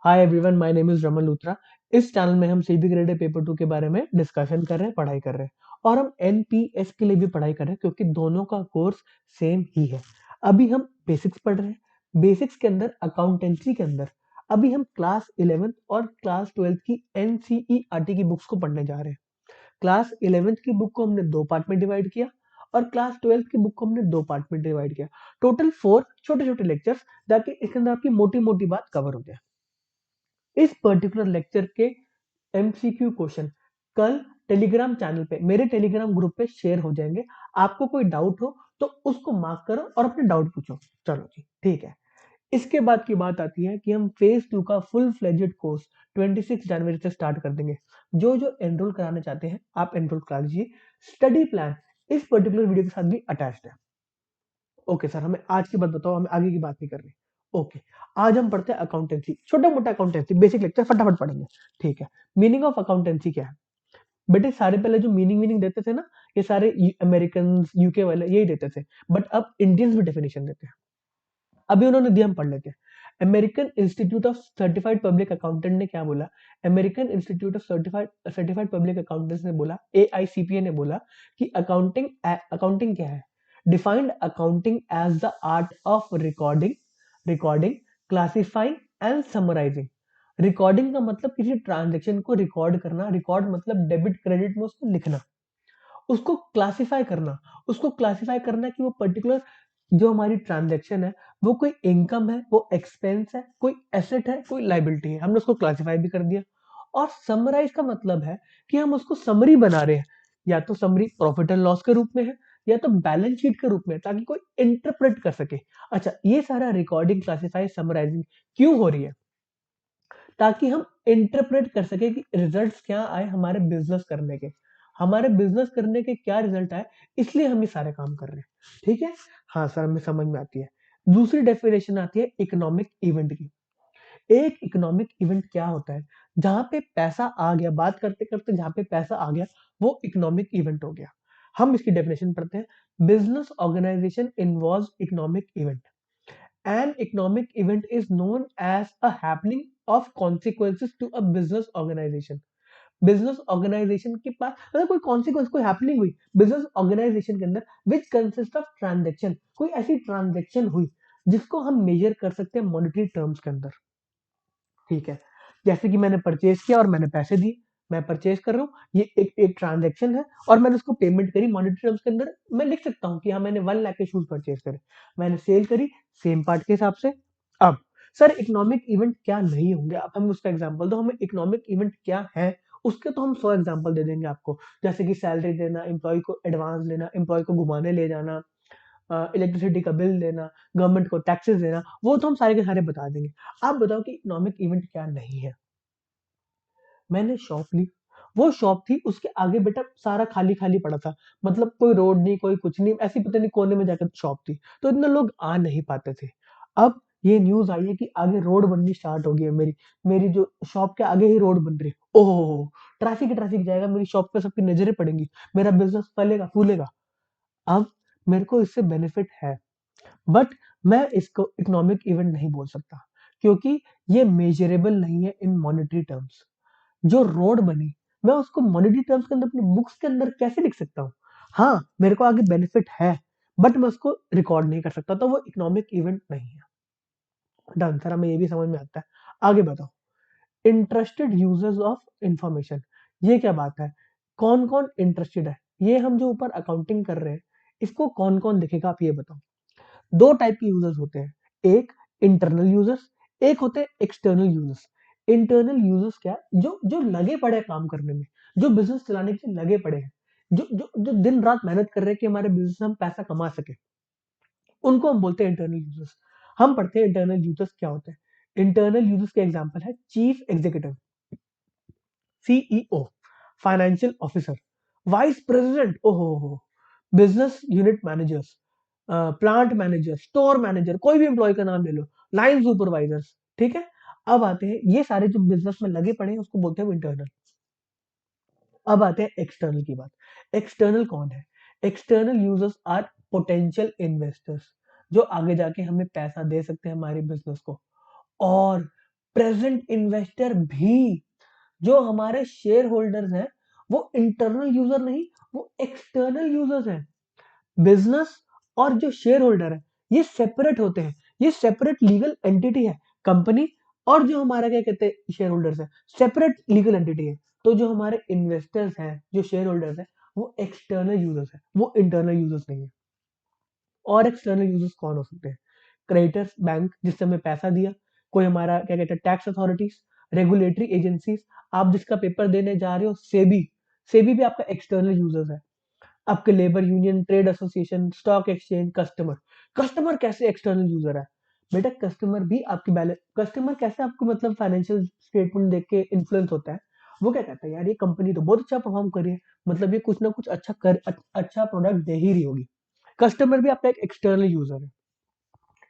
Hi everyone, my name is Raman Luthra. इस channel में हम सीबी ग्रेड पेपर 2 के बारे में डिस्कशन कर रहे हैं, पढ़ाई कर रहे हैं और हम एनपीएस के लिए भी पढ़ाई कर रहे हैं क्योंकि दोनों का कोर्स सेम ही है। अभी हम बेसिक्स पढ़ रहे हैं। बेसिक्स के अंदर अकाउंटेंसी के अंदर अभी हम क्लास 11th और क्लास 12th की एनसीईआरटी की बुक्स को पढ़ने जा रहे हैं। क्लास 11th की बुक को हमने दो पार्ट में डिवाइड किया और क्लास 12th की बुक को हमने दो पार्ट में डिवाइड किया। टोटल 4 छोटे छोटे लेक्चर्स, ताकि इसके अंदर आपकी मोटी मोटी बात कवर हो जाए। इस पर्टिकुलर लेक्चर के एमसीक्यू क्वेश्चन कल टेलीग्राम चैनल पे, मेरे टेलीग्राम ग्रुप पे शेयर हो जाएंगे। आपको कोई डाउट हो तो उसको मार्क करो और अपने डाउट पूछो। चलो जी, ठीक है। इसके बाद की बात आती है कि हम फेज 2 का फुल फ्लेजेड कोर्स 26 जनवरी से स्टार्ट कर देंगे। जो जो एनरोल कराना चाहते हैं आप एनरोल करा लीजिए। स्टडी प्लान इस पर्टिकुलर वीडियो के साथ भी अटैच्ड है। ओके सर, हमें आज की बात बताओ, हमें आगे की बात नहीं करनी। ओके, आज हम पढ़ते हैं अकाउंटेंसी, छोटा मोटा अकाउंटेंसी बेसिक लेक्चर फटाफट पढ़ेंगे। ठीक है। मीनिंग ऑफ अकाउंटेंसी क्या है बेटे? सारे पहले जो मीनिंग मीनिंग देते थे ना, ये सारे अमेरिकन यूके वाले यही देते थे, बट अब इंडियंस भी डेफिनेशन देते हैं। अभी उन्होंने दिया, हम पढ़ लेते हैं। American institute of certified public accountant ने क्या बोला? American institute of certified certified public accountants ने बोला, एआईसीपीए ने बोला कि अकाउंटिंग अकाउंटिंग क्या है? Defined accounting as the art of recording, classifying and summarising. Recording का मतलब किसी ट्रांजेक्शन को रिकॉर्ड करना, रिकॉर्ड मतलब डेबिट क्रेडिट में उसको लिखना, उसको क्लासिफाई करना। उसको क्लासिफाई करना कि वो पर्टिकुलर जो हमारी ट्रांजैक्शन है वो कोई इनकम है, वो एक्सपेंस है, कोई एसेट है, कोई लाइबिलिटी है, हमने उसको क्लासिफाई भी कर दिया। और समराइज का मतलब है कि हम उसको समरी बना रहे हैं, या तो समरी प्रॉफिट एंड लॉस के रूप में है या तो बैलेंस शीट के रूप में, ताकि कोई इंटरप्रेट कर सके। अच्छा, ये सारा रिकॉर्डिंग, क्लासिफाई, समराइजिंग क्यों हो रही है? ताकि हम इंटरप्रेट कर सके कि रिजल्ट्स क्या आए हमारे बिजनेस करने के, हमारे बिजनेस करने के क्या रिजल्ट आए, इसलिए हम ये सारे काम कर रहे हैं। ठीक है। हाँ सर, हमें समझ में आती है। दूसरी डेफिनेशन आती है इकोनॉमिक इवेंट की। एक इकोनॉमिक इवेंट क्या होता है? जहां पे पैसा आ गया, बात करते करते जहां पे पैसा आ गया वो इकोनॉमिक इवेंट हो गया। हम इसकी डेफिनेशन पढ़ते हैं। Business organisation involve economic event. An economic event is known as a happening of consequences to a business organization. Business organisation के पास मतलब कोई कॉन्सिक्वेंस, कोई हैपनिंग हुई बिजनेस ऑर्गेनाइजेशन के अंदर, विच कंसिस्ट ऑफ ट्रांजेक्शन, कोई ऐसी ट्रांजेक्शन हुई जिसको हम मेजर कर सकते हैं मॉनेटरी टर्म्स के अंदर। ठीक है। जैसे कि मैंने परचेज किया और मैंने पैसे दिए, मैं परचेज कर रहा हूँ, ये एक एक ट्रांजैक्शन है और मैंने उसको पेमेंट करी मॉनेटरी टर्म्स के अंदर। मैं लिख सकता हूँ कि हाँ, मैंने 1 लाख के शूज परचेज करे, मैंने सेल करी सेम पार्ट के हिसाब से। अब सर, इकोनॉमिक इवेंट क्या नहीं होंगे? अब हमें उसका एग्जांपल दो, हमें इकोनॉमिक इवेंट क्या है उसके तो हम 100 एग्जांपल दे देंगे आपको। जैसे कि सैलरी देना, एम्प्लॉय को एडवांस लेना, एम्प्लॉय को घुमाने ले जाना, इलेक्ट्रिसिटी का बिल देना, गवर्नमेंट को टैक्सेस देना, वो तो हम सारे के सारे बता देंगे। आप बताओ कि इकोनॉमिक इवेंट क्या नहीं है? मैंने शॉप ली, वो शॉप थी, उसके आगे बेटा सारा खाली खाली पड़ा था, मतलब कोई रोड नहीं, कोई कुछ नहीं, ऐसी पता नहीं कोने में जाकर शॉप थी, तो इतने लोग आ नहीं पाते थे। अब ये न्यूज आई है कि आगे रोड बननी स्टार्ट हो गई है, मेरी मेरी जो शॉप के आगे ही रोड बन रही है। ओहो, ट्रैफिक ही ट्रैफिक जाएगा, मेरी शॉप पे सबकी नजरें पड़ेंगी, मेरा बिजनेस फलेगा फूलेगा। अब मेरे को इससे बेनिफिट है, बट मैं इसको इकोनॉमिक इवेंट नहीं बोल सकता क्योंकि ये मेजरेबल नहीं है इन मॉनेटरी टर्म्स। जो रोड बनी, मैं उसको मॉनेटरी टर्म्स के अंदर अपनी बुक्स के अंदर कैसे लिख सकता हूँ? हाँ, मेरे को आगे बेनिफिट है, बट मैं उसको रिकॉर्ड नहीं कर सकता, तो वो इकोनॉमिक इवेंट नहीं है। डन सर, हमें ये भी समझ में आता है। आगे बताओ। इंटरेस्टेड यूजर्स ऑफ इंफॉर्मेशन, ये क्या बात है? कौन कौन इंटरेस्टेड है? ये हम जो ऊपर अकाउंटिंग कर रहे हैं, इसको कौन कौन देखेगा आप ये बताओ। दो टाइप के यूजर्स होते हैं, एक इंटरनल यूजर्स, एक होते हैं एक्सटर्नल यूजर्स। इंटरनल यूजर्स क्या? जो जो लगे पड़े हैं काम करने में, जो बिजनेस चलाने के लिए लगे पड़े हैं, जो जो जो दिन रात मेहनत कर रहे हैं कि हमारे बिजनेस में हम पैसा कमा सके, उनको हम बोलते हैं इंटरनल यूजर्स। हम पढ़ते हैं इंटरनल यूजर्स क्या होते हैं। इंटरनल यूजर्स के एग्जांपल है chief executive, CEO, financial officer, vice president, ओहो, business unit managers, plant manager, store manager, कोई भी एम्प्लॉय का नाम ले लो, लाइन सुपरवाइजर्स। ठीक है। अब आते हैं ये सारे जो बिजनेस में लगे पड़े हैं उसको बोलते हैं इंटरनल। अब आते हैं एक्सटर्नल की बात। एक्सटर्नल कौन है? External users are potential investors, जो आगे जाके हमें पैसा दे सकते हैं हमारे बिजनेस को। और प्रेजेंट इन्वेस्टर भी, जो हमारे शेयर होल्डर्स हैं, वो इंटरनल यूजर नहीं, वो एक्सटर्नल यूजर्स हैं। बिजनेस और जो शेयर होल्डर है, ये सेपरेट होते हैं, ये सेपरेट लीगल एंटिटी है। कंपनी और जो हमारा क्या कहते हैं शेयर होल्डर्स है, सेपरेट लीगल एंटिटी है। तो जो हमारे इन्वेस्टर्स हैं, जो शेयर होल्डर्स हैं, वो एक्सटर्नल यूजर्स है, वो इंटरनल यूजर्स नहीं है। और एक्सटर्नल यूजर्स कौन हो सकते हैं? क्रेडिटर्स, बैंक जिससे हमें पैसा दिया, कोई हमारा क्या कहते हैं टैक्स अथॉरिटीज, रेगुलेटरी एजेंसीज, आप जिसका पेपर देने जा रहे हो, सेबी, सेबी भी आपका एक्सटर्नल यूजर्स है। आपके labour union, trade association, stock exchange, customer. Customer कैसे एक्सटर्नल यूजर है? बेटा कस्टमर भी आपकी बैलेंस, कस्टमर कैसे आपको मतलब फाइनेंशियल स्टेटमेंट देख के इन्फ्लुएंस होता है? वो क्या कहता है, यार ये कंपनी तो बहुत अच्छा परफॉर्म कर रही है, मतलब ये कुछ ना कुछ अच्छा प्रोडक्ट दे ही रही होगी। कस्टमर भी आपका एक एक्सटर्नल यूजर है।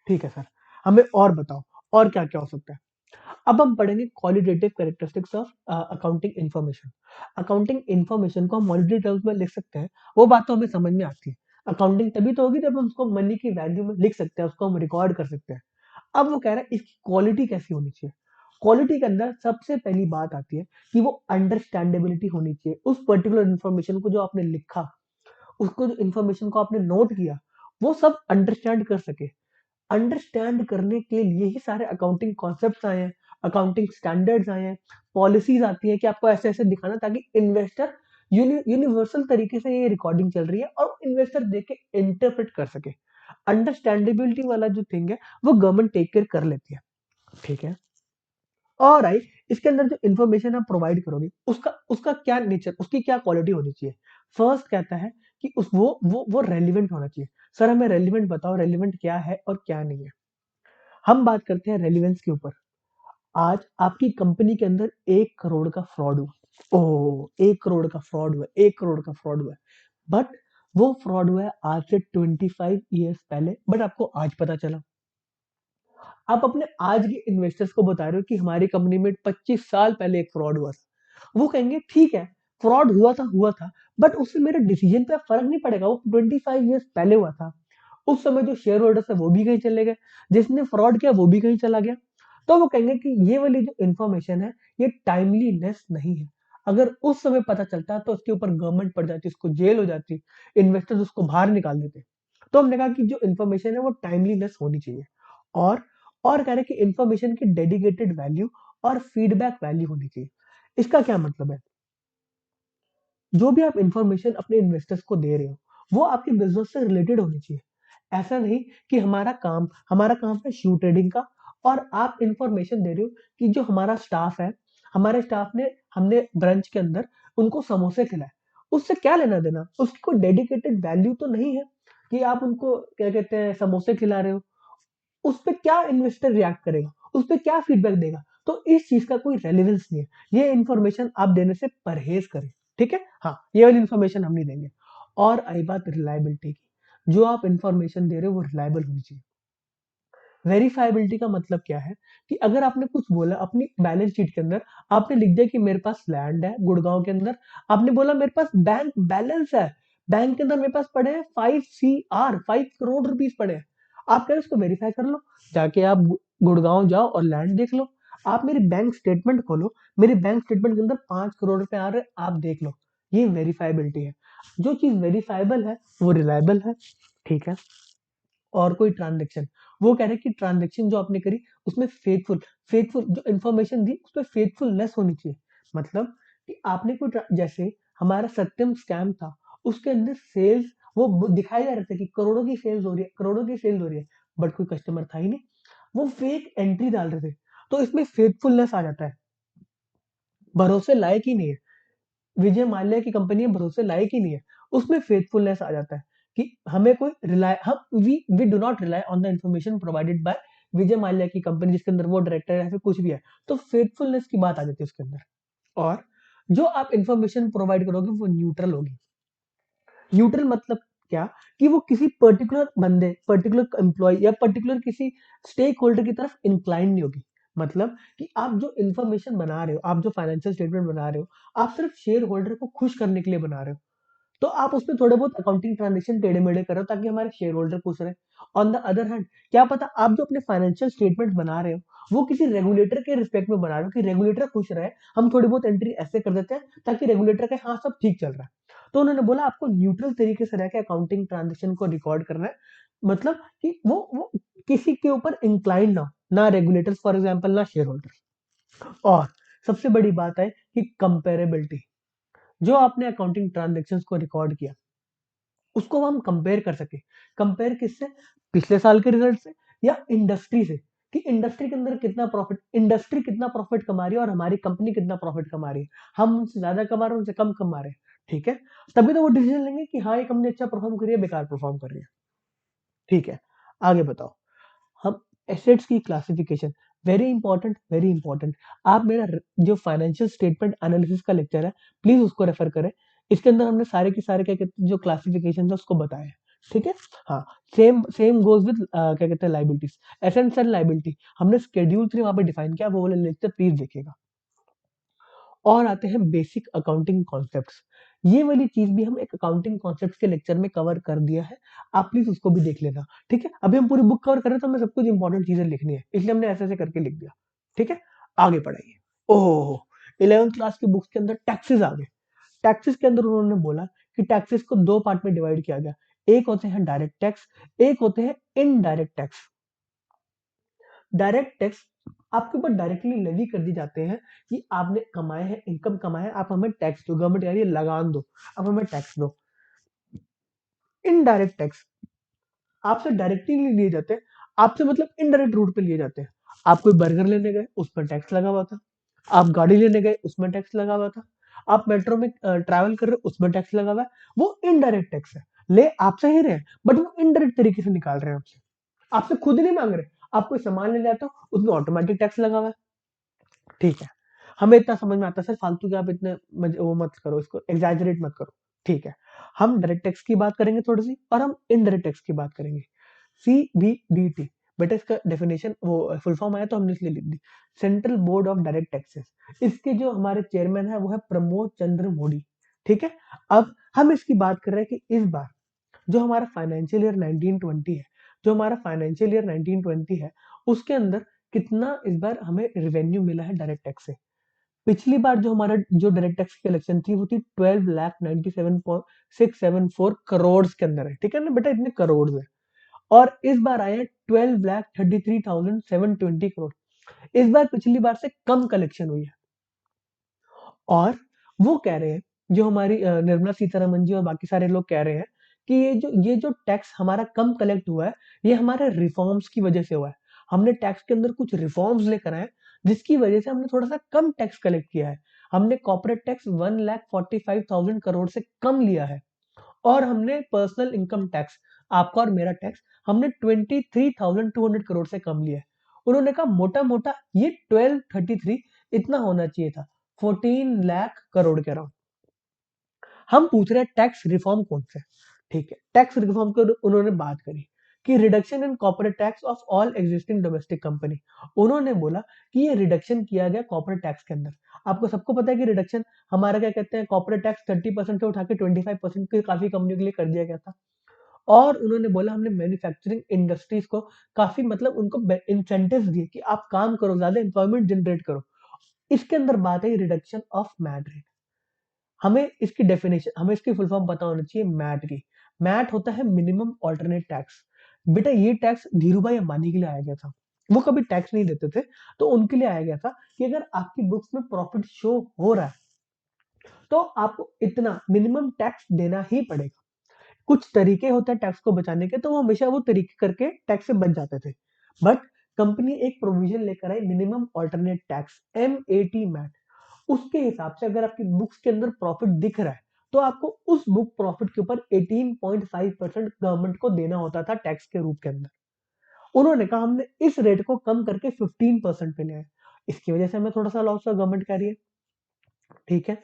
ठीक है सर, हमें और बताओ, और क्या क्या हो सकता है? अब हम पढ़ेंगे qualitative characteristics of accounting information. Accounting information को हम मॉनिटरी टर्म्स में लिख सकते हैं, वो बात तो हमें समझ में आती है। अकाउंटिंग तभी तो होगी जब हम उसको मनी की वैल्यू में लिख सकते हैं, उसको हम रिकॉर्ड कर सकते हैं। अब वो कह रहा है इसकी क्वालिटी कैसी होनी चाहिए। क्वालिटी के अंदर सबसे पहली बात आती है कि वो अंडरस्टैंडेबिलिटी होनी चाहिए, उस पर्टिकुलर इन्फॉर्मेशन को जो आपने लिखा, उसको जो इन्फॉर्मेशन को आपने नोट किया, वो सब अंडरस्टैंड कर सके। अंडरस्टैंड करने के लिए ही सारे अकाउंटिंग कॉन्सेप्ट्स आए हैं, अकाउंटिंग स्टैंडर्ड्स आए हैं, पॉलिसीज आती है कि आपको ऐसे ऐसे दिखाना, ताकि इन्वेस्टर यूनिवर्सल तरीके से ये रिकॉर्डिंग चल रही है और इन्वेस्टर देख के इंटरप्रेट कर सके। अंडरस्टैंडेबिलिटी वाला जो थिंग है, वो गवर्नमेंट टेक केयर कर लेती है। ठीक है, और आई, इसके अंदर जो इन्फॉर्मेशन आप प्रोवाइड करोगे, उसका उसका क्या नेचर, उसकी क्या क्वालिटी होनी चाहिए? फर्स्ट कहता है कि उस वो रेलिवेंट होना चाहिए। सर हमें रेलिवेंट बताओ, रेलिवेंट क्या है और क्या नहीं है। हम बात करते हैं रेलिवेंस के ऊपर। आज आपकी कंपनी के अंदर 1 करोड़ का फ्रॉड हुआ, ओह 1 करोड़ का फ्रॉड हुआ, 1 करोड़ का फ्रॉड हुआ, बट वो फ्रॉड हुआ है आज से 25 ईयर्स पहले, बट आपको आज पता चला। आप अपने आज के इन्वेस्टर्स को बता रहे हो कि हमारी कंपनी में 25 साल पहले एक फ्रॉड हुआ था। वो कहेंगे ठीक है, फ्रॉड हुआ था, बट उससे मेरे डिसीजन पे फर्क नहीं पड़ेगा, वो 25 ईयर्स पहले हुआ था। उस समय जो शेयर होल्डर्स है वो भी कहीं चले गए, जिसने फ्रॉड किया वो भी कहीं चला गया। तो वो कहेंगे कि ये वाली जो इन्फॉर्मेशन है, ये टाइमलीनेस नहीं है। अगर उस समय पता चलता तो उसके ऊपर गवर्नमेंट पड़ जाती, उसको जेल हो जाती, इन्वेस्टर्स उसको बाहर निकाल देते। तो हमने कहा कि जो इन्फॉर्मेशन है वो टाइमलीनेस होनी चाहिए। और और कह रहे हैं कि इन्फॉर्मेशन की डेडिकेटेड वैल्यू और फीडबैक वैल्यू होनी चाहिए। इसका क्या मतलब है? जो भी आप इंफॉर्मेशन अपने इन्वेस्टर्स को दे रहे हो, वो आपके बिजनेस से रिलेटेड होनी चाहिए। ऐसा नहीं कि हमारा काम है शू ट्रेडिंग का, और आप इंफॉर्मेशन दे रहे हो कि जो हमारा स्टाफ है, हमारे स्टाफ ने, हमने ब्रांच के अंदर उनको समोसे खिलाए, उससे क्या लेना देना, उसकी कोई डेडिकेटेड वैल्यू तो नहीं है कि आप उनको क्या कहते हैं समोसे खिला रहे हो। उस पे क्या इन्वेस्टर रिएक्ट करेगा, उस पे क्या फीडबैक देगा? तो इस चीज का कोई रेलेवेंस नहीं है। ये इन्फॉर्मेशन आप देने से परहेज करें। ठीक है, हाँ ये वाली इन्फॉर्मेशन हम नहीं देंगे। और आई बात रिलायबिलिटी की, जो आप इन्फॉर्मेशन दे रहे हो वो रिलायबल होनी चाहिए। वेरीफाइबिलिटी का मतलब क्या है? कि अगर आपने कुछ बोला अपनी बैलेंस शीट के अंदर, आपने लिख दिया कि मेरे पास लैंड है गुड़गांव के अंदर, आपने बोला मेरे पास बैंक बैलेंस है, बैंक के अंदर मेरे पास पड़े हैं 5 CR, 5 करोड़ रुपीज पड़े हैं। आप कह रहे हो उसको वेरीफाई कर लो, जाके आप गुड़गांव जाओ और लैंड देख लो। आप मेरी बैंक स्टेटमेंट खोलो, मेरी बैंक स्टेटमेंट के अंदर 5 करोड़ रुपए आ रहे हैं, आप देख लो। ये वेरीफाइबिलिटी है। जो चीज वेरीफाइबल है वो रिलायबल है। ठीक है, और कोई ट्रांजेक्शन, वो कह रहे हैं कि ट्रांजेक्शन जो आपने करी उसमें फेथफुल, फेथफुल जो इन्फॉर्मेशन दी उसमें फेथफुलनेस होनी चाहिए। मतलब कि आपने कोई जैसे हमारा सत्यम स्कैम था, उसके अंदर सेल्स वो दिखाई जा रहा था कि करोड़ों की सेल्स हो रही है, करोड़ों की सेल्स हो रही है, बट कोई कस्टमर था ही नहीं, वो फेक एंट्री डाल रहे थे। तो इसमें फेथफुलनेस आ जाता है, भरोसे लायक ही नहीं है। विजय माल्या की कंपनी है, भरोसे लायक ही नहीं है, उसमें फेथफुलनेस आ जाता है कि हमें कोई रिलाय हम we do not rely on the information provided by Vijay Mallya की कंपनी, जिसके अंदर वो डायरेक्टर है या फिर कुछ भी है। तो फेथफुलनेस की बात आ जाती है उसके अंदर। और जो आप इंफॉर्मेशन प्रोवाइड करोगे वो न्यूट्रल होगी। न्यूट्रल मतलब क्या? कि वो किसी पर्टिकुलर बंदे, पर्टिकुलर एम्प्लॉय या पर्टिकुलर किसी स्टेक होल्डर की तरफ इंक्लाइन नहीं होगी। मतलब कि आप जो इंफॉर्मेशन बना रहे हो, आप जो फाइनेंशियल स्टेटमेंट बना रहे हो, आप सिर्फ शेयर होल्डर को खुश करने के लिए बना रहे हो। तो आप उसमें थोड़े बहुत अकाउंटिंग ट्रांजेक्शन टेढ़े मेढ़े करो ताकि हमारे शेयर होल्डर खुश रहे। ऑन द अदर हैंड क्या पता आप जो अपने फाइनेंशियल स्टेटमेंट बना रहे हो वो किसी रेगुलेटर के रिस्पेक्ट में बना रहे हो कि रेगुलेटर खुश रहे, हम थोड़ी बहुत एंट्री ऐसे कर देते हैं ताकि रेगुलेटर का हाँ सब ठीक चल रहा है। तो उन्होंने बोला आपको न्यूट्रल तरीके से रह के अकाउंटिंग ट्रांजेक्शन को रिकॉर्ड करना है, मतलब कि वो किसी के ऊपर इंक्लाइंड ना हो, ना रेगुलेटर्स फॉर एग्जाम्पल ना शेयर होल्डर। और सबसे बड़ी बात है कि कंपेरेबिलिटी, जो आपने अकाउंटिंग ट्रांजेक्शन्स को रिकॉर्ड किया उसको हम कंपेयर कर सके। कंपेयर किससे? पिछले साल के रिजल्ट से या इंडस्ट्री से, कि इंडस्ट्री के अंदर कितना प्रॉफिट, इंडस्ट्री कितना प्रॉफिट कमा रही है और हमारी कंपनी कितना प्रॉफिट कमा रही है, हम उनसे ज्यादा कमा रहे हैं उनसे कम कमा रहे हैं, ठीक है। तभी तो वो डिसीजन लेंगे कि हाँ ये कंपनी अच्छा परफॉर्म कर रही है बेकार परफॉर्म कर रही है, ठीक है। आगे बताओ, हम एसेट्स की classification, very important very important. आप मेरा जो फाइनेंशियल स्टेटमेंट एनालिसिस का लेक्चर है प्लीज उसको रेफर करें। इसके अंदर हमने सारे के सारे क्या कहते हैं जो क्लासिफिकेशन है उसको बताया है, ठीक है। हाँ, सेम सेम गोज विद क्या कहते हैं लाइबिलिटीज, एसेट्स एंड लाइबिलिटी हमने शेड्यूल 3 वहां पे डिफाइन किया, वो वाला लेक्चर प्लीज देखिएगा। और आते हैं बेसिक अकाउंटिंग कॉन्सेप्ट्स, ये वाली चीज भी हम एक अकाउंटिंग कॉन्सेप्ट्स के लेक्चर में कवर कर दिया है, आप प्लीज उसको भी देख लेना, ठीक है। अभी हम पूरी बुक कवर कर रहे हैं तो हमें सब कुछ इंपॉर्टेंट चीजें लिखनी है, इसलिए हमने ऐसे ऐसे करके लिख दिया, ठीक है। आगे पढ़ाइए। ओहो, 11th क्लास की बुक्स के अंदर टैक्सेस आ गए। टैक्सेस के अंदर उन्होंने बोला कि टैक्सेस को दो पार्ट में डिवाइड किया गया, एक होते हैं डायरेक्ट टैक्स, एक होते हैं इनडायरेक्ट टैक्स। डायरेक्ट टैक्स आपके ऊपर डायरेक्टली लेवी कर दी जाते हैं कि आपने कमाए हैं, इनकम कमाए, आप हमें टैक्स दो, गवर्नमेंट कह रही है लगान दो, आप हमें टैक्स दो। इनडायरेक्ट टैक्स आपसे डायरेक्टली नहीं लिए जाते, आपसे मतलब इनडायरेक्ट रूट पे लिए जाते हैं। आप कोई बर्गर लेने गए उस पर टैक्स लगा हुआ था, आप गाड़ी लेने गए उसमें टैक्स लगा हुआ था, आप मेट्रो में ट्रैवल कर रहे हो उसमें टैक्स लगा हुआ है, वो इनडायरेक्ट टैक्स है। ले आपसे ही रहे बट वो इनडायरेक्ट तरीके से निकाल रहे हैं आपसे, आपसे खुद नहीं मांग रहे। आप कोई सामान ले जाते हो उसमें ऑटोमेटिक टैक्स लगा हुआ है, ठीक है। हमें इतना समझ में आता है सर, फालतू के आप इतने वो मत करो, इसको एग्जैजरेट मत करो, ठीक है। हम डायरेक्ट टैक्स की बात करेंगे थोड़ी सी और हम इनडायरेक्ट टैक्स की बात करेंगे। CBDT, बेटा इसका डेफिनेशन वो फुल फॉर्म आया तो हमने इसलिए लिख दी, central board of direct taxes. इसके जो हमारे चेयरमैन है वो है प्रमोद चंद्र मोदी, ठीक है। अब हम इसकी बात कर रहे हैं कि इस बार जो हमारा फाइनेंशियल ईयर 1920 है, जो हमारा फाइनेंशियल ईयर 1920 है उसके अंदर कितना इस बार हमें रिवेन्यू मिला है डायरेक्ट टैक्स से। पिछली बार जो हमारा जो डायरेक्ट टैक्स की कलेक्शन थी वो थी 12,97,674 के अंदर है, ठीक है ना बेटा, इतने करोड़ है। और इस बार आए हैं 12,33,720 करोड़, इस बार पिछली बार से कम कलेक्शन हुई है। और वो कह रहे हैं, जो हमारी निर्मला सीतारमन जी और बाकी सारे लोग कह रहे हैं कि ये जो टैक्स हमारा कम कलेक्ट हुआ है ये हमारे रिफॉर्म्स की वजह से हुआ है। हमने टैक्स के अंदर कुछ रिफॉर्म्स लेकर आए जिसकी वजह से हमने थोड़ा सा कम टैक्स कलेक्ट किया है। हमने कॉर्पोरेट टैक्स 1,45,000 करोड़ से कम लिया है, और हमने पर्सनल इनकम टैक्स, आपका और मेरा टैक्स, हमने 23,200 करोड़ से कम लिया है। उन्होंने कहा मोटा मोटा ये 1233 इतना होना चाहिए था, 14 लाख करोड़ के अराउंड। हम पूछ रहे हैं टैक्स रिफॉर्म कौन से, ठीक है। टैक्स रिफॉर्म को उन्होंने बात करी कि reduction in corporate tax of all existing domestic company. उन्होंने बोला कि ये रिडक्शन किया गया कॉर्पोरेट टैक्स के अंदर। आपको सबको पता है कि रिडक्शन हमारा क्या कहते हैं, कॉर्पोरेट टैक्स 30% से उठा के 25% के काफी कंपनियों के लिए कर दिया गया था। और उन्होंने बोला हमने मैन्युफैक्चरिंग इंडस्ट्रीज को काफी मतलब उनको इंसेंटिव्स दिए कि आप काम करो, ज्यादा एम्प्लॉयमेंट जनरेट करो। इसके अंदर बात है रिडक्शन ऑफ मैट रेट। हमें इसकी डेफिनेशन, हमें इसकी फुल फॉर्म पता होना चाहिए मैट की। मैट होता है मिनिमम ऑल्टरनेट टैक्स। बेटा ये टैक्स धीरू भाई अंबानी के लिए आया गया था, वो कभी टैक्स नहीं देते थे, तो उनके लिए आया गया था कि अगर आपकी बुक्स में प्रॉफिट शो हो रहा है तो आपको इतना मिनिमम टैक्स देना ही पड़ेगा। कुछ तरीके होते हैं टैक्स को बचाने के, तो वो हमेशा वो तरीके करके टैक्स से बच जाते थे। बट कंपनी एक प्रोविजन लेकर आई minimum alternate tax, MAT MAT. उसके हिसाब से अगर आपकी बुक्स के अंदर प्रॉफिट दिख रहा है तो आपको उस बुक प्रॉफिट के ऊपर 18.5% गवर्नमेंट को देना होता था टैक्स के रूप के अंदर। उन्होंने कहा हमने इस रेट को कम करके 15% पे ले आए, इसकी वजह से हमें थोड़ा सा लॉस हुआ, गवर्नमेंट कह रही है, ठीक है।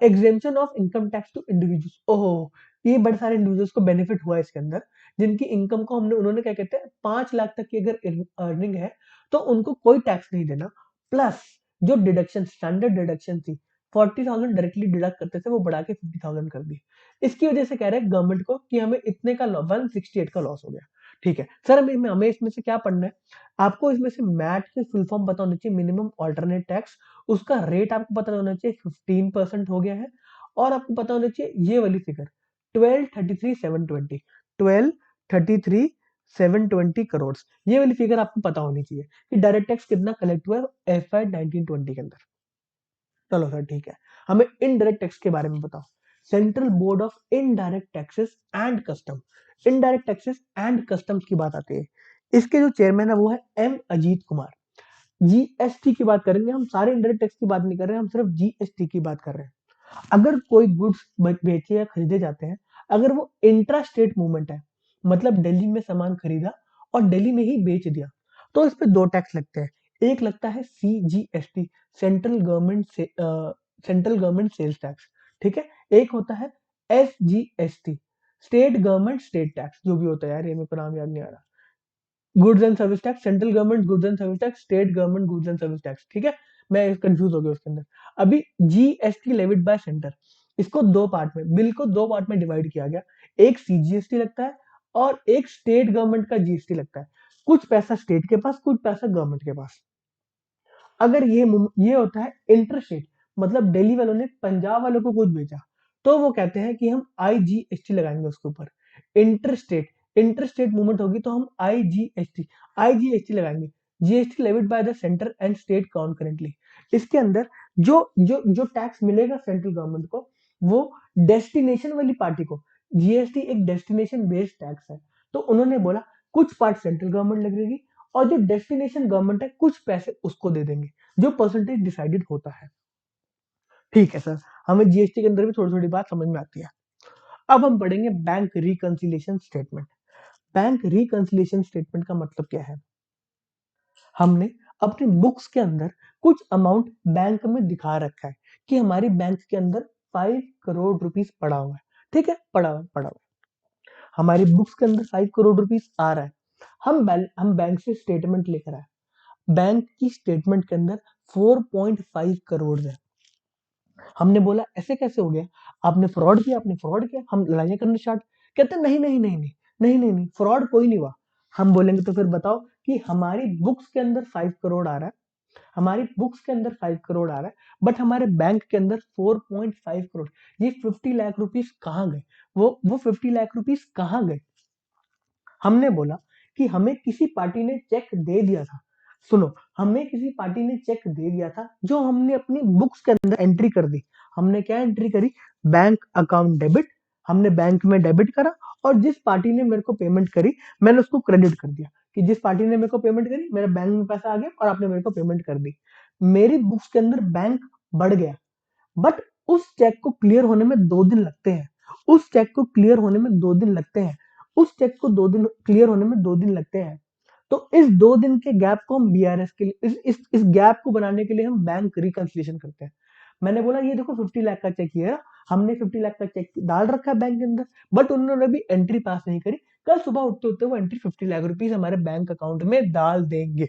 Exemption of income tax to individuals, ओहो, ये बड़े सारे इंडिविजुअल्स को बेनिफिट हुआ इसके अंदर, जिनकी इनकम को हमने, उन्होंने क्या कहते हैं 5 लाख तक की अगर अर्निंग है तो उनको कोई टैक्स नहीं देना। प्लस जो डिडक्शन, स्टैंडर्ड डिडक्शन थी 40,000 डायरेक्टली डिडक्ट करते थे, वो बढ़ा के 50,000 कर दी। इसकी वजह से कह रहे हैं गवर्नमेंट को कि हमें इतने का 168 का लॉस हो गया। ठीक है सर, हमें इसमें से क्या पढ़ना है? आपको इसमें से मैट के फुल फॉर्म पता होना चाहिए, मिनिमम ऑल्टरनेट टैक्स, उसका रेट आपको पता होना चाहिए 15% हो गया है, और आपको पता होना चाहिए ये वाली फिगर 1233,720 1233,720 करोड़, ये वाली फिगर आपको पता होनी चाहिए कि डायरेक्ट टैक्स कितना कलेक्ट हुआ है FY 1920 के अंदर। चलो सर ठीक है, हमें इनडायरेक्ट टैक्स के बारे में बताओ। Central board of indirect taxes and custom, indirect taxes and customs की बात आती है, इसके जो चेयरमैन है वो है M अजीत कुमार। जीएसटी की बात करेंगे हम, सारे इनडायरेक्ट टैक्स की बात नहीं कर रहे हैं, हम सिर्फ जीएसटी की बात कर रहे हैं। अगर कोई गुड्स बेचे या खरीदे जाते हैं, अगर वो इंट्रा स्टेट मूवमेंट है, मतलब दिल्ली में सामान खरीदा और दिल्ली में ही बेच दिया, तो इस पे दो टैक्स लगते हैं। एक लगता है CGST, central government sales tax, ठीक है। एक होता है SGST, state government state tax, जो भी होता है यार, ये मेरे को नाम याद नहीं आ रहा। Goods and service tax, central government goods and service tax, state government goods and service tax, ठीक है। मैं कंफ्यूज हो गया उसके अंदर। अभी जीएसटी लेविड बाय सेंटर, इसको दो पार्ट में, बिल को दो पार्ट में डिवाइड किया गया। एक CGST लगता है और एक स्टेट गवर्नमेंट का GST लगता है। कुछ पैसा स्टेट के पास, कुछ पैसा गवर्नमेंट के पास। अगर ये होता है इंटरस्टेट, मतलब दिल्ली वालों ने पंजाब वालों को कुछ बेचा, तो वो कहते हैं कि हम IGST लगाएंगे उसके ऊपर। इंटरस्टेट इंटरस्टेट मूवमेंट होगी तो हम IGST लगाएंगे। GST levied by the centre and state concurrently. इसके अंदर जो जो जो टैक्स मिलेगा सेंट्रल गवर्नमेंट को, वो डेस्टिनेशन वाली पार्टी को, GST एक डेस्टिनेशन बेस्ड टैक्स है, तो उन्होंने बोला कुछ पार्ट सेंट्रल गवर्नमेंट लगेगी और जो डेस्टिनेशन गवर्नमेंट है कुछ पैसे उसको दे देंगे, जो परसेंटेज डिसाइडेड होता है। ठीक है सर, हमें जीएसटी के अंदर भी थोड़ी थोड़ी बात समझ में आती है। अब हम पढ़ेंगे bank reconciliation statement. Bank reconciliation statement का मतलब क्या है? हमने अपनी बुक्स के अंदर कुछ अमाउंट बैंक में दिखा रखा है कि हमारी बैंक के अंदर 5 करोड़ रुपीस पड़ा हुआ है, ठीक है, पड़ा हुआ हमारी बुक्स के अंदर 5 करोड़ रुपीस आ रहा है। हम बैंक से स्टेटमेंट लेकर आए, बैंक की स्टेटमेंट के अंदर 4.5 करोड़ है। हमने बोला ऐसे कैसे हो गया, आपने फ्रॉड किया। हम लड़ाइयां करने स्टार्ट, कहते नहीं, फ्रॉड कोई नहीं हुआ। हम बोलेंगे तो फिर बताओ कि हमारी बुक्स के अंदर 5 करोड़ आ रहा है, हमारी बुक्स के अंदर 5 करोड़ आ रहा है, बट हमारे बैंक के अंदर 4.5 करोड़, ये 50 लाख रुपीस कहाँ गए? वो 50 लाख रुपीस कहाँ गए? हमने बोला कि हमें किसी पार्टी ने चेक दे दिया था। सुनो, हमें किसी पार्टी ने चेक दे दिया था, जो हमने अपनी बुक्स के अंदर एंट्री कर दी। हमने क्या एंट्री करी? Bank account debit. हमने बैंक में डेबिट करा, और जिस पार्टी ने मेरे को पेमेंट करी, मैंने उसको क्रेडिट कर दिया कि जिस पार्टी ने मेरे को पेमेंट करी, मेरे बैंक में पैसा आ गया और आपने मेरे को पेमेंट कर दी। मेरी बुक्स के अंदर बैंक बढ़ गया, बट उस चेक को क्लियर होने में 2 दिन लगते हैं। उस चेक को क्लियर होने में 2 दिन लगते हैं। उस चेक को 2 दिन क्लियर होने में 2 दिन लगते हैं। तो इस 2 दिन के गैप को हम BRS के लिए, इस गैप को बनाने के लिए हम बैंक रिकंसिलिएशन करते हैं। मैंने बोला ये देखो 50 लाख का चेक, ये हमने 50 लाख का चेक डाल रखा है बैंक के अंदर, बट उन्होंने भी एंट्री पास नहीं करी। कल सुबह उठते उठते वो एंट्री 50 लाख रुपीज हमारे बैंक अकाउंट में डाल देंगे।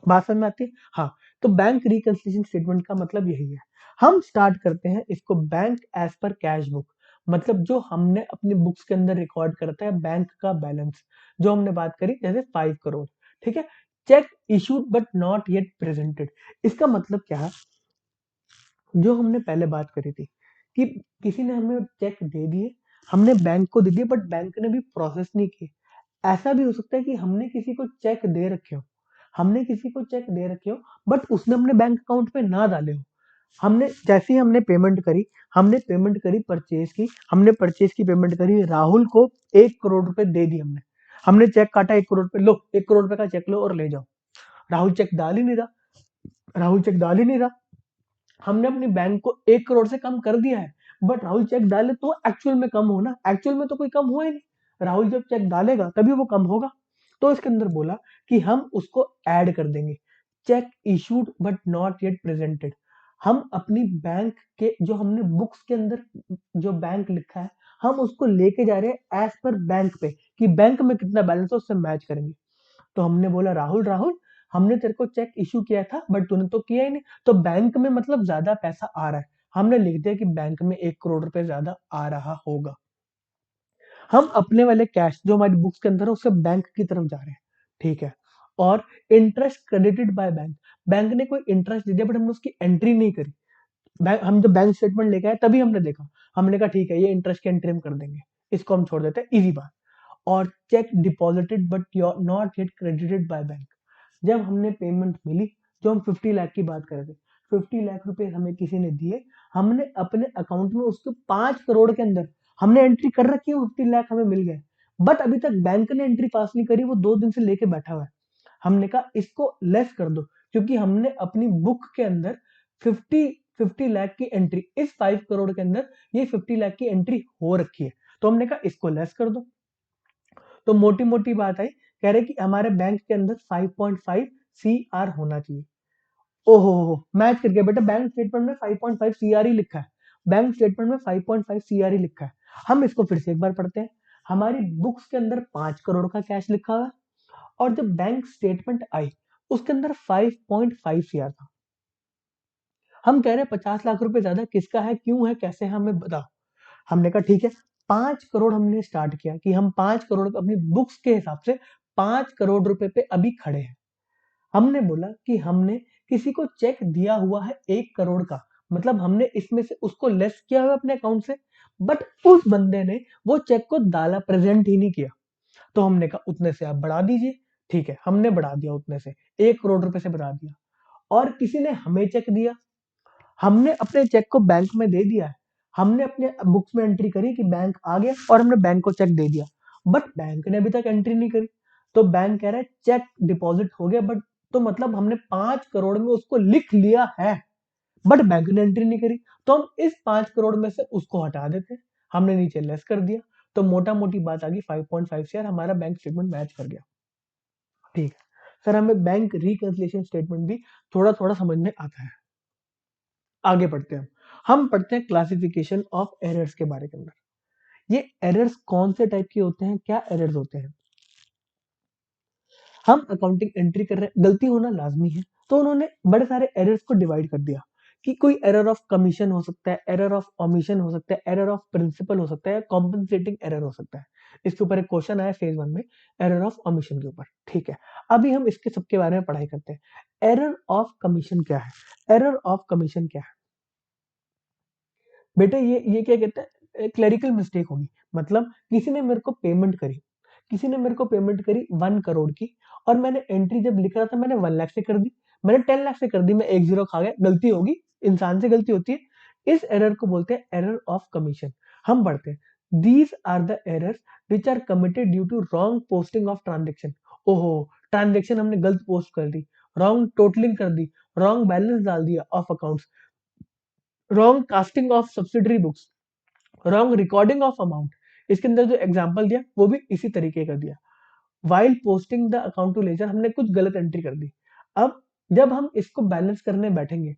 बात समझ में आती है? हाँ। तो बैंक रिकंसिलिएशन स्टेटमेंट का मतलब यही है। हम स्टार्ट करते हैं इसको bank as per cash book, मतलब जो हमने अपनी बुक्स के अंदर रिकॉर्ड करता है बैंक का बैलेंस, जो हमने बात करी जैसे 5 करोड़, ठीक है। Check issued but not yet presented, इसका मतलब क्या है? जो हमने पहले बात करी थी कि किसी ने हमें चेक दे दिए, हमने बैंक को दे दिए, बट बैंक ने भी प्रोसेस नहीं किए। ऐसा भी हो सकता है कि हमने किसी को चेक दे रखे हो, बट उसने अपने बैंक अकाउंट में ना डाले हो। हमने जैसे ही हमने पेमेंट करी परचेज की, हमने परचेज की पेमेंट करी, राहुल को 1 करोड़ रुपए दे दी हमने। हमने चेक काटा 1 करोड़ रुपए, लो 1 करोड़ रुपए का चेक लो और ले जाओ। राहुल चेक डाल ही नहीं रहा, हमने अपनी बैंक को 1 करोड़ से कम कर दिया है, बट राहुल चेक डाले तो एक्चुअल में कम होना, एक्चुअल में तो कोई कम हुआ ही नहीं। राहुल जब चेक डालेगा तभी वो कम होगा। तो इसके अंदर बोला कि हम उसको ऐड कर देंगे, check issued but not yet presented. हम अपनी बैंक के जो हमने बुक्स के अंदर जो बैंक लिखा है, हम उसको लेके जा रहे हैं एज पर बैंक पे, कि बैंक में कितना बैलेंस है उससे मैच करेंगे। तो हमने बोला राहुल, हमने तेरे को चेक इशू किया था बट तूने तो किया ही नहीं, तो बैंक में मतलब ज्यादा पैसा आ रहा है, हमने लिख दिया कि बैंक में 1 करोड़ रुपए ज्यादा आ रहा होगा। हम अपने वाले कैश जो हमारी बुक्स के अंदर है उससे बैंक की तरफ जा रहे हैं, ठीक है। और interest credited by bank, bank ने कोई इंटरेस्ट दे दिया बट हमने उसकी एंट्री नहीं करी। हम जब बैंक स्टेटमेंट लेके आए तभी हमने देखा, हमने कहा ठीक है ये इंटरेस्ट की एंट्री हम कर देंगे, इसको हम छोड़ देते हैं, इजी बात। और check deposited but not yet credited by bank, जब हमने पेमेंट मिली, जो हम 50 लाख की बात कर रहे थे, 50 लाख रुपए हमें किसी ने दिए, हमने अपने अकाउंट में उसके 5 करोड़ के अंदर हमने एंट्री कर रखी है, 50 लाख हमें मिल गए, बट अभी तक बैंक ने एंट्री पास नहीं करी, वो 2 दिन से लेके बैठा हुआ है। हमने कहा इसको लेस कर दो, क्योंकि हमने अपनी बुक के अंदर 50 लाख की एंट्री, इस 5 करोड़ के अंदर ये 50 लाख की एंट्री हो रखी है, तो हमने कहा इसको लेस कर दो। तो मोटी मोटी बात आई, कह रहे कि हमारे बैंक के अंदर 5.5 CR होना चाहिए। ओहो हो मैच कर गया बेटा, बैंक स्टेटमेंट में 5.5 CR ही लिखा है, बैंक स्टेटमेंट में 5.5 CR ही लिखा है। हम इसको फिर से एक बार पढ़ते हैं, हमारी बुक्स के अंदर 5 करोड़ का कैश लिखा हुआ है, और जब बैंक स्टेटमेंट आई उसके अंदर 5.5 CR था। हम कह रहे हैं 50 लाख रुपए ज्यादा किसका है, क्यों है, कैसे है, हमें बता। हमने कहा ठीक है, 5 करोड़ हमने स्टार्ट किया कि हम 5 करोड़ अपनी बुक्स के हिसाब से 5 करोड़ रुपए पे अभी खड़े हैं। हमने बोला कि हमने किसी को चेक दिया हुआ है 1 करोड़ का, मतलब हमने इसमें से उसको लेस किया हुआ अपने अकाउंट से, बट उस बंदे ने वो चेक को डाला, प्रेजेंट ही नहीं किया। तो हमने कहा उतने से आप बढ़ा दीजिए, ठीक है, हमने बढ़ा दिया उतने से, 1 करोड़ रुपए से बढ़ा दिया। और किसी ने हमें चेक दिया, हमने अपने चेक को बैंक में दे दिया है, हमने अपने बुक्स में एंट्री करी कि बैंक आ गया और हमने बैंक को चेक दे दिया, बट बैंक ने अभी तक एंट्री नहीं करी। तो बैंक कह रहा है चेक डिपॉजिट हो गया, बट तो मतलब हमने 5 करोड़ में उसको लिख लिया है, बट बैंक ने एंट्री नहीं करी, तो हम इस 5 करोड़ में से उसको हटा देते हैं, हमने नीचे लेस कर दिया। तो मोटा मोटी बात आ गई 5.5 शेयर हमारा बैंक स्टेटमेंट मैच कर गया, ठीक है। सर हमें बैंक रिकंसिलिएशन स्टेटमेंट भी थोड़ा थोड़ा समझ में आता है। आगे बढ़ते हैं, हम पढ़ते हैं क्लासिफिकेशन ऑफ एरर्स के बारे के अंदर। ये एरर्स कौन से टाइप के होते हैं, क्या एरर्स होते हैं। हम अकाउंटिंग एंट्री कर रहे हैं, गलती होना लाजमी है, तो उन्होंने बड़े सारे एरर्स को डिवाइड कर दिया कि कोई एरर ऑफ कमीशन हो सकता है, एरर ऑफ ओमिशन हो सकता है, एरर ऑफ प्रिंसिपल हो सकता है, कॉम्पनसेटिंग एरर हो सकता है। इसके ऊपर एक क्वेश्चन आया फेज 1 में एरर ऑफ ओमिशन के ऊपर, ठीक है। अभी हम इसके सबके बारे में पढ़ाई करते हैं। एरर ऑफ कमीशन क्या है, एरर ऑफ कमीशन क्या है बेटा, ये क्या कहते हैं, क्लरिकल मिस्टेक होगी, मतलब किसी ने मेरे को पेमेंट करी, किसी ने मेरे को पेमेंट करी 1 करोड़ की, और मैंने एंट्री जब लिख रहा था मैंने 1 लाख से कर दी, मैंने 10 लाख से कर दी, मैं एक जीरो खा गया, गलती होगी, इंसान से गलती होती है, इस एरर को बोलते हैं एरर ऑफ कमीशन। हम पढ़ते हैं these are the errors which are committed due to wrong posting of transaction. ओहो, ट्रांजेक्शन हमने गलत पोस्ट कर दी, रॉन्ग टोटलिंग कर दी, रॉन्ग बैलेंस डाल दिया of accounts, wrong casting of subsidiary books, wrong recording of amount. इसके अंदर जो एग्जांपल दिया वो भी इसी तरीके का दिया। While posting the account to ledger हमने कुछ गलत एंट्री कर दी। अब जब हम इसको बैलेंस करने बैठेंगे,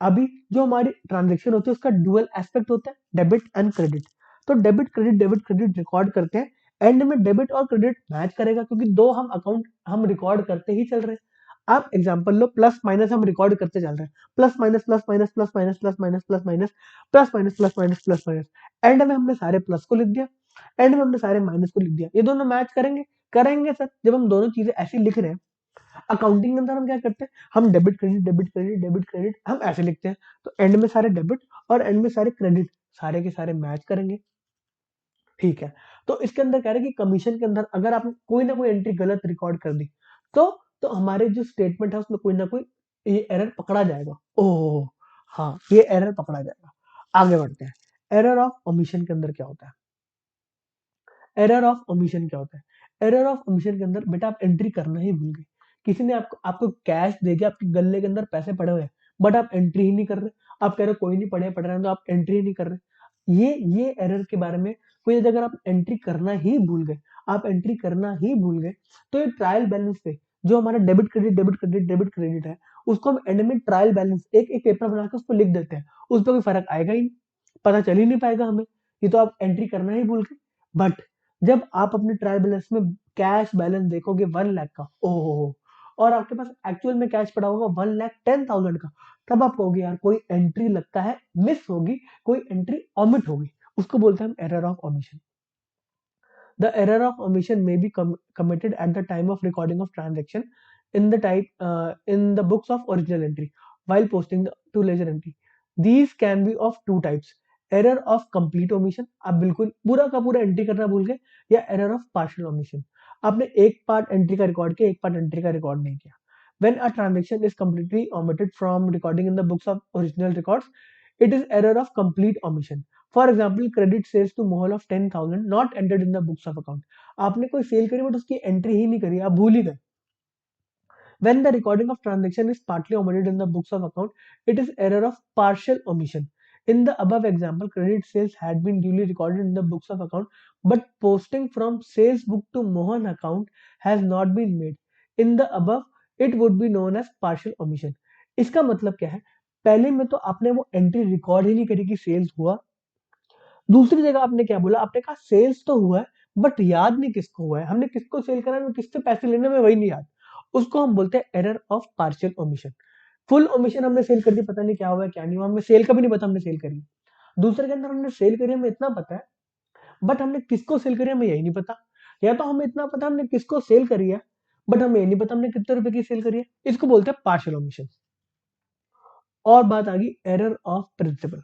अभी जो हमारी ट्रांजेक्शन होती है उसका डुअल एस्पेक्ट होता है, डेबिट एंड क्रेडिट। तो डेबिट क्रेडिट रिकॉर्ड करते हैं, एंड में डेबिट और क्रेडिट मैच करेगा, क्योंकि दो हम अकाउंट हम रिकॉर्ड करते ही चल रहे हैं। आप एग्जांपल लो, प्लस माइनस हम रिकॉर्ड करते चल रहे हैं, plus minus plus minus plus minus plus minus plus minus plus minus plus minus plus minus, and में हमने सारे प्लस को लिख दिया, एंड में हमने सारे माइनस को लिख दिया। ये दोनों मैच करेंगे, करेंगे सर। जब हम दोनों चीजें ऐसी लिख रहे हैं, अकाउंटिंग के अंदर हम क्या करते हैं, हम debit credit debit credit debit credit हम ऐसे लिखते हैं, तो एंड में सारे डेबिट और एंड में सारे क्रेडिट, सारे के सारे मैच करेंगे, ठीक है। तो इसके अंदर कह रहे हैं कि कमीशन के अंदर अगर आपने कोई ना कोई एंट्री गलत रिकॉर्ड कर दी, तो हमारे जो स्टेटमेंट है उसमें कोई ना कोई ये एरर पकड़ा जाएगा। ओह हाँ, ये एरर पकड़ा जाएगा। आगे बढ़ते हैं, एरर ऑफ ओमिशन के अंदर क्या होता है, एरर ऑफ ओमिशन क्या होता है। एरर ऑफ ओमिशन के अंदर बेटा आप एंट्री करना ही भूल गए, किसी ने आपको कैश दे के आपके गले के अंदर पैसे पड़े हुए हैं, बट आप एंट्री ही नहीं कर रहे, आप कह रहे हो कोई नहीं पड़ रहे हैं, तो आप एंट्री ही नहीं कर रहे। ये एरर के बारे में कोई, अगर आप एंट्री करना ही भूल गए, आप एंट्री करना ही भूल गए, तो ये ट्रायल बैलेंस पे जो हमारा debit credit debit credit debit credit है, उसको हम एंड में ट्रायल बैलेंस एक एक पेपर बना के उसको लिख देते हैं, उस पर कोई फर्क आएगा ही नहीं, पता चल ही नहीं पाएगा हमें, ये तो आप एंट्री करना ही भूल गए। बट जब आप अपने ट्रायल बैलेंस में कैश बैलेंस देखोगे 1 लाख का, ओहो और आपके पास एक्चुअल में कैश पड़ा होगा 1,10,000 का, तब आप कहोगे यार कोई एंट्री लगता है मिस होगी, कोई एंट्री ओमिट होगी, उसको बोलते हैं हम error of omission. The error of omission may be committed at the time of recording of transaction in the books of original entry while posting to ledger entry. These can be of two types: error of complete omission, आप बिल्कुल पूरा का पूरा entry करना भूल गए, या error of partial omission, आपने एक पार्ट एंट्री का रिकॉर्ड किया, एक पार्ट एंट्री का रिकॉर्ड नहीं किया. When a transaction is completely omitted from recording in the books of original records, it is error of complete omission. For example credit sales to मोहल of 10,000 not entered in the books of account, आपने कोई cell करी but उसकी entry ही नहीं करी, आप भूल ही गए. When the recording of transaction is partly omitted in the books of account, it is error of partial omission. In the above example, credit sales had been duly recorded in the books of account, but posting from sales book to Mohan account has not been made. In the above, it would be known as partial omission. इसका मतलब क्या है, पहले में तो आपने वो entry record ही नहीं करी कि सेल्स हुआ, दूसरी जगह आपने क्या बोला, आपने कहा सेल्स तो हुआ है बट याद नहीं किसको हुआ है, हमने किसको सेल करा है, किससे पैसे लेने में वही नहीं याद, उसको हम बोलते हैं error of partial omission. Full omission हमने सेल कर दी, पता नहीं क्या हुआ है क्या नहीं हुआ, हमें सेल का भी नहीं पता हमने सेल करी. दूसरे के अंदर हमने सेल करी, हमें इतना पता है बट हमने किसको सेल करी हमें यही नहीं पता, या तो हमें इतना पता हमने किसको सेल करी है बट हमें ये नहीं पता हमने कितने रुपए की सेल करी है, इसको बोलते हैं पार्शियल ओमिशन. और बात आ गई error of principle.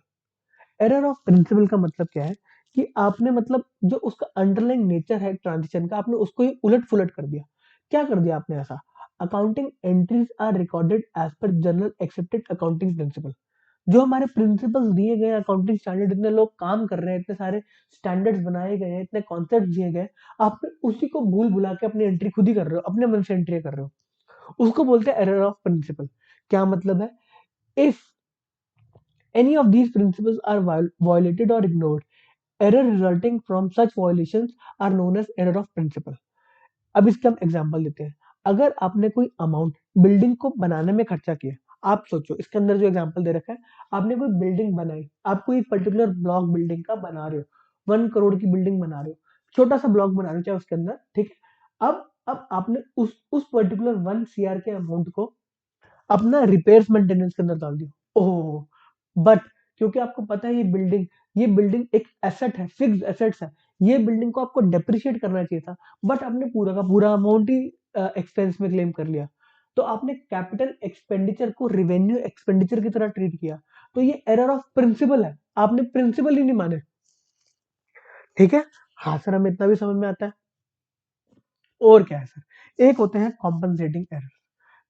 Error of principle का मतलब क्या है कि आपने मतलब जो उसका अंडरलाइंग नेचर है ट्रांजेक्शन का, आपने उसको ही उलट फुलट कर दिया. क्या कर दिया आपने ऐसा, accounting entries are recorded as per general accepted accounting principle. जो हमारे प्रिंसिपल्स दिए गए अकाउंटिंग स्टैंडर्ड, इतने लोग काम कर रहे हैं, इतने सारे स्टैंडर्ड्स बनाए गए हैं, इतने कॉन्सेप्ट दिए गए, आपने उसी को भूल भुला के अपनी एंट्री खुद ही कर रहे हो, अपने मन से एंट्री कर रहे हो, उसको बोलते हैं एरर ऑफ प्रिंसिपल. क्या मतलब है, if any of these principles are violated or ignored, error resulting from such violations are known as error of principle. अब इसका हम एग्जांपल देते हैं. अगर आपने कोई अमाउंट बिल्डिंग को बनाने में खर्चा किया, आप सोचो इसके अंदर जो एग्जांपल दे रखा है, आपने कोई बिल्डिंग बनाई, आप कोई पर्टिकुलर ब्लॉक बिल्डिंग का बना रहे हो, 1 करोड़ की बिल्डिंग बना रहे हो, छोटा सा ब्लॉक बना रहे हो चाहे उसके अंदर, ठीक है. अब आपने उस पर्टिकुलर 1 CR के अमाउंट को अपना रिपेयर्स मेंटेनेंस के अंदर डाल दिया. ओह, बट क्योंकि आपको पता है ये बिल्डिंग एक एसेट है, फिक्स्ड एसेट्स है, ये बिल्डिंग को आपको डेप्रिशिएट करना चाहिए था, बट आपने पूरा का पूरा अमाउंट ही एक्सपेंस में क्लेम कर लिया, तो आपने कैपिटल एक्सपेंडिचर को रेवेन्यू एक्सपेंडिचर की तरह ट्रीट किया, तो ये एरर ऑफ प्रिंसिपल है, आपने प्रिंसिपल ही नहीं माने. ठीक है, हाँ सर हमें इतना भी समझ में आता है. और क्या है सर, एक होते हैं कॉम्पनसेटिंग एरर.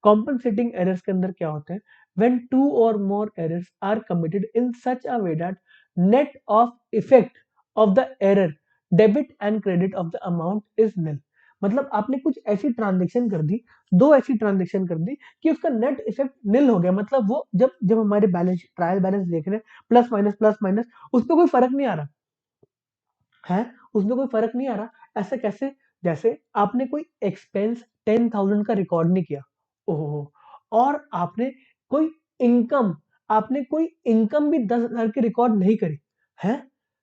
कॉम्पनसेटिंग एरर्स के अंदर क्या होते हैं, when two or more errors are committed in such a way that net of effect of the error debit and credit of the amount is nil. मतलब आपने कुछ ऐसी ट्रांजेक्शन कर दी, दो ऐसी ट्रांजेक्शन कर दी कि उसका नेट इफेक्ट निल हो गया, मतलब वो जब जब हमारे बैलेंस ट्रायल बैलेंस देख रहे हैं, प्लस माइनस उस पर कोई फर्क नहीं आ रहा है, उसमें कोई फर्क नहीं आ रहा. ऐसा कैसे, जैसे आपने कोई एक्सपेंस 10,000 का रिकॉर्ड नहीं किया, ओहो, और कोई इनकम आपने कोई इनकम भी 10,000 की रिकॉर्ड नहीं करी है,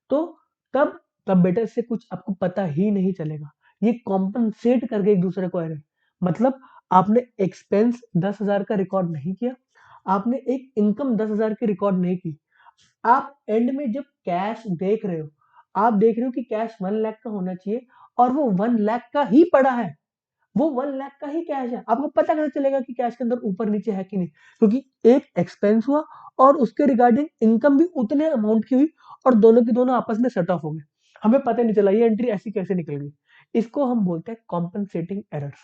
तो तब तब बेटा इससे कुछ आपको पता ही नहीं चलेगा. ये कॉम्पनसेट करके एक दूसरे को एरर, मतलब आपने एक्सपेंस 10,000 का रिकॉर्ड नहीं किया, आपने एक इनकम 10,000 की रिकॉर्ड नहीं की, आप एंड में जब कैश देख रहे हो, आप देख रहे हो कि कैश 1 लाख का होना चाहिए और वो 1 लाख का ही पड़ा है, वो 1 लाख का ही कैश है, आपको पता कैसे चलेगा कि कैश के अंदर ऊपर नीचे है कि नहीं, क्योंकि एक एक्सपेंस हुआ और उसके रिगार्डिंग इनकम भी उतने अमाउंट की हुई और दोनों की दोनों आपस में सेट ऑफ हो गए, हमें पता नहीं चला ये एंट्री ऐसी कैसे निकल गई. इसको हम बोलते हैं कॉम्पनसेटिंग एरर्स.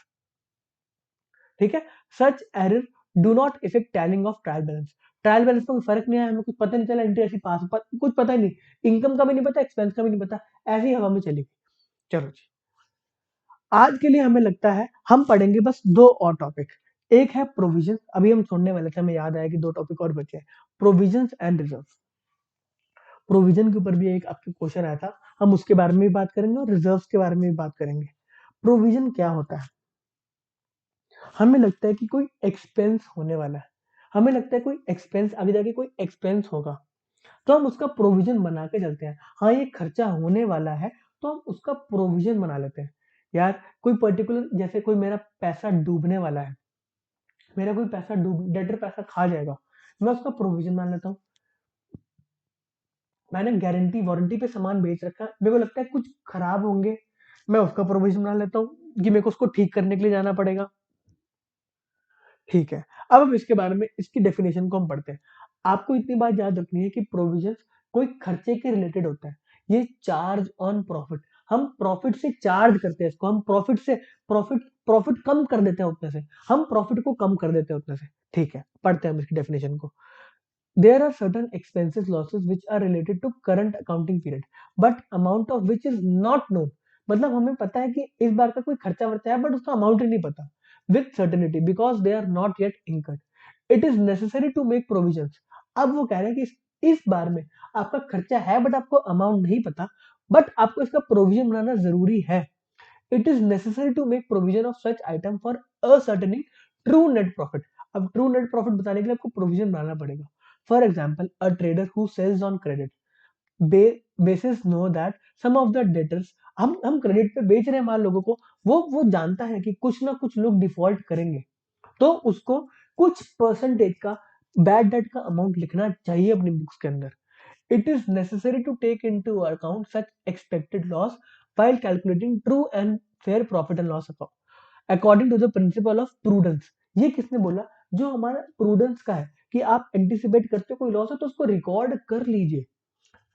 ठीक है, such error do not affect tallying of trial balance. Trial balance में कोई फर्क नहीं आया, हमें कुछ पता नहीं चला, एंट्री ऐसी कुछ पता ही नहीं, इनकम का भी नहीं पता, एक्सपेंस का भी नहीं पता, ऐसी ही हवा में चली गई. चलो जी, आज के लिए हमें लगता है हम पढ़ेंगे बस दो और टॉपिक. एक है प्रोविजन, अभी हम छोड़ने वाले थे, हमें याद आया कि दो टॉपिक और बचे हैं, प्रोविजन एंड रिजर्व. प्रोविजन के ऊपर भी एक आपके क्वेश्चन आया था, हम उसके बारे में भी बात करेंगे और रिजर्व के बारे में भी बात करेंगे. प्रोविजन क्या होता है, हमें लगता है कि कोई एक्सपेंस होने वाला है, हमें लगता है कोई एक्सपेंस आगे जाके कोई एक्सपेंस होगा, तो हम उसका प्रोविजन बना के चलते हैं. हाँ ये खर्चा होने वाला है तो हम उसका प्रोविजन बना लेते हैं. यार कोई पर्टिकुलर, जैसे कोई मेरा पैसा डूबने वाला है, मेरा कोई पैसा डेटर पैसा खा जाएगा, मैं उसका प्रोविजन मान लेता हूँ। मैंने गारंटी वारंटी पे सामान बेच रखा है, मेरे को लगता है कुछ खराब होंगे, मैं उसका प्रोविजन बना लेता हूँ कि मेरे को उसको ठीक करने के लिए जाना पड़ेगा। ठीक है, अब हम इसके बारे में इसकी डेफिनेशन को हम पढ़ते हैं। आपको इतनी बात याद रखनी है कि प्रोविजन कोई खर्चे के रिलेटेड होता है। ये चार्ज ऑन प्रॉफिट, हम प्रॉफिट से चार्ज करते हैं इसको, हम प्रॉफिट प्रॉफिट कम कर देते हैं उतने से, हम प्रॉफिट को कम कर देते हैं उतने से। ठीक है, पढ़ते हैं हम इसकी डेफिनेशन को। There are certain expenses losses which are related to current accounting period, but amount of which is not known. मतलब हमें पता है कि इस बार का कोई खर्चा वर्चा है, बट उसका अमाउंट ही नहीं पता। With certainty because they are not yet incurred. It is necessary to make provisions. अब वो कह रहे हैं कि इस बार में आपका खर्चा है, बट आपको अमाउंट नहीं पता, बट आपको इसका प्रोविजन बनाना जरूरी है। It is necessary to make provision of such item for ascertaining true net profit. अब ट्रू नेट प्रॉफिट बताने के लिए आपको प्रोविजन बनाना पड़ेगा। For example, a trader who sells on credit basis know that some of the debtors, हम credit पे बेच रहे हैं माल लोगों को, वो जानता है कि कुछ ना कुछ लोग डिफॉल्ट करेंगे, तो उसको कुछ परसेंटेज का बैड डेट का अमाउंट लिखना चाहिए अपनी बुक्स के अंदर। It is necessary to take into account such expected loss while calculating true and fair profit and loss account according to the principle of prudence। ये किसने बोला? जो हमारा प्रूडेंस का है कि आप एंटिसिपेट करते हो कोई लॉस है तो उसको रिकॉर्ड कर लीजिए।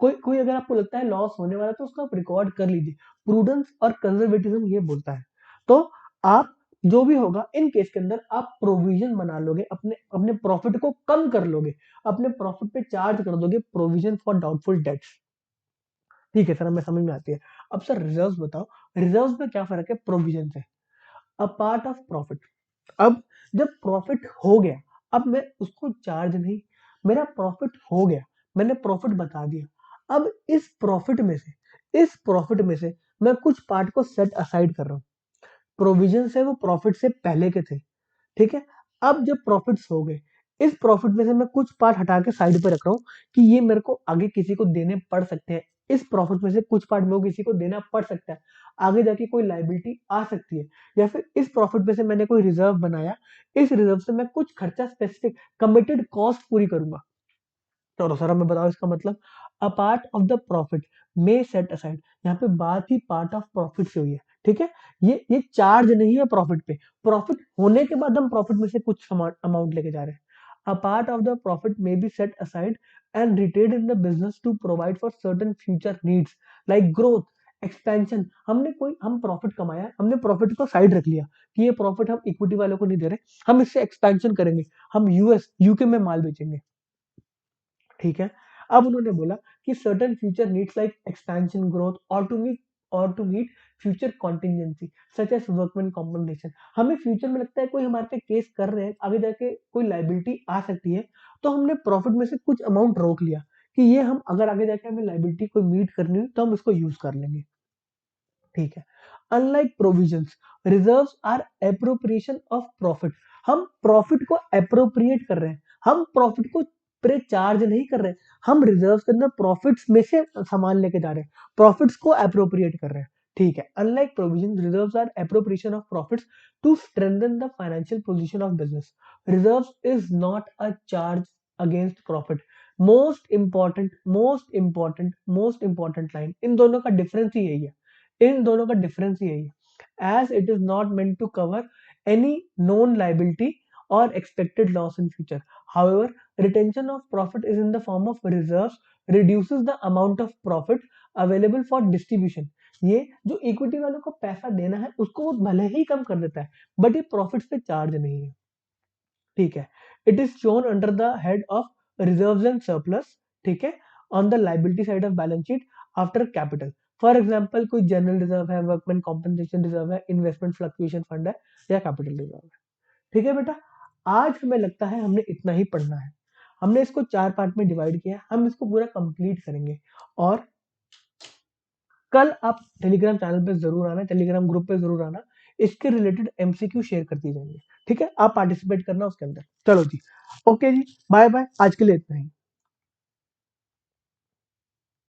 कोई कोई अगर आपको लगता है लॉस होने वाला तो उसको आप रिकॉर्ड कर लीजिए। प्रूडेंस और कंजर्वेटिज्म ये बोलता है। तो आप जो भी होगा इन केस के अंदर आप प्रोविजन बना लोगे, अपने अपने प्रॉफिट को कम कर लोगे, अपने प्रॉफिट पे चार्ज कर दोगे प्रोविजन फॉर डाउटफुल डेट्स। ठीक है सर, हमें समझ में आती है। अब सर रिजर्व्स बताओ, रिजर्व्स में क्या फर्क है प्रोविजन से? अ पार्ट ऑफ प्रॉफिट। अब जब प्रॉफिट हो गया, अब मैं उसको चार्ज नहीं, मेरा प्रॉफिट हो गया, मैंने प्रॉफिट बता दिया। अब इस प्रॉफिट में से मैं कुछ पार्ट को सेट असाइड कर रहा हूँ। प्रोविजन से वो प्रॉफिट से पहले के थे। ठीक है, अब जब प्रॉफिट्स हो गए, इस प्रॉफिट में से मैं कुछ पार्ट हटा के साइड पे रख रहा हूँ कि ये मेरे को आगे किसी को देने पड़ सकते हैं। इस प्रॉफिट में से कुछ पार्ट मेरे को किसी को देना पड़ सकता है, आगे जाके कोई लाइबिलिटी आ सकती है। या फिर इस प्रॉफिट में से मैंने कोई रिजर्व बनाया, इस रिजर्व से मैं कुछ खर्चा स्पेसिफिक कमिटेड कॉस्ट पूरी करूंगा। चलो सर हमें बताओ इसका मतलब। अ part of the profit may set aside, यहाँ पे बात ही पार्ट ऑफ प्रॉफिट से हुई है। ठीक है, ये चार्ज नहीं है प्रॉफिट पे, प्रॉफिट होने के बाद हम प्रॉफिट में से कुछ अमाउंट लेके जा रहे हैं। A part of the profit may be set aside and retained in the business to provide for certain future needs like growth, expansion. हम प्रॉफिट कमाया, हमने प्रॉफिट को साइड रख लिया कि ये प्रॉफिट हम इक्विटी वालों को नहीं दे रहे, हम इससे एक्सपेंशन करेंगे, हम यूएस यूके में माल बेचेंगे। ठीक है, अब उन्होंने बोला कि certain future needs like expansion, growth और to meet future contingency such as workman compensation. हमें फ्यूचर में लगता है कोई हमारे पे केस कर रहे हैं, आगे जाके कोई लाइबिलिटी आ सकती है, तो हमने प्रॉफिट में से कुछ अमाउंट रोक लिया कि ये हम अगर आगे जाके हमें लाइबिलिटी कोई मीट करनी हो तो हम इसको यूज कर लेंगे। ठीक है, unlike provisions, reserves are appropriation of profit. हम प्रॉफिट को एप्रोप्रिएट कर रहे हैं, हम प्रॉफिट को प्रे चार्ज नहीं कर रहे हैं, हम रिजर्व्स के अंदर प्रॉफिट्स में से सामान लेके जा रहे हैं, प्रॉफिट्स को एप्रोप्रिएट कर रहे हैं। ठीक है, unlike provision, reserves are appropriation of profits to strengthen the financial position of business. Reserves is not a charge against profit. Most important line, इन दोनों का डिफरेंस ही यही है, इन दोनों का डिफरेंस यही है। As it is not meant to cover any known liability और expected loss in future. However retention of profit is in the form of reserves reduces the amount of profit available for distribution. ये जो equity वालों को पैसा देना है उसको वो भले ही कम कर देता है, बट ये प्रॉफिट्स पे चार्ज नहीं है। ठीक है, it is shown under the head of reserves and surplus. ठीक है, on the liability side of balance sheet after capital. For example कोई जनरल रिजर्व है, वर्कमैन कॉम्पनसेशन रिजर्व है, इन्वेस्टमेंट फ्लक्चुएशन फंड है, या कैपिटल रिजर्व है। ठीक है बेटा, आज हमें लगता है हमने इतना ही पढ़ना है। हमने इसको 4 पार्ट में डिवाइड किया, हम इसको पूरा कंप्लीट करेंगे। और कल आप टेलीग्राम चैनल पे जरूर आना, टेलीग्राम ग्रुप पे जरूर आना, इसके रिलेटेड एमसीक्यू शेयर करती जाएंगे। ठीक है, आप पार्टिसिपेट करना उसके अंदर। चलो जी, ओके जी, बाय बाय, आज के लिए इतना ही।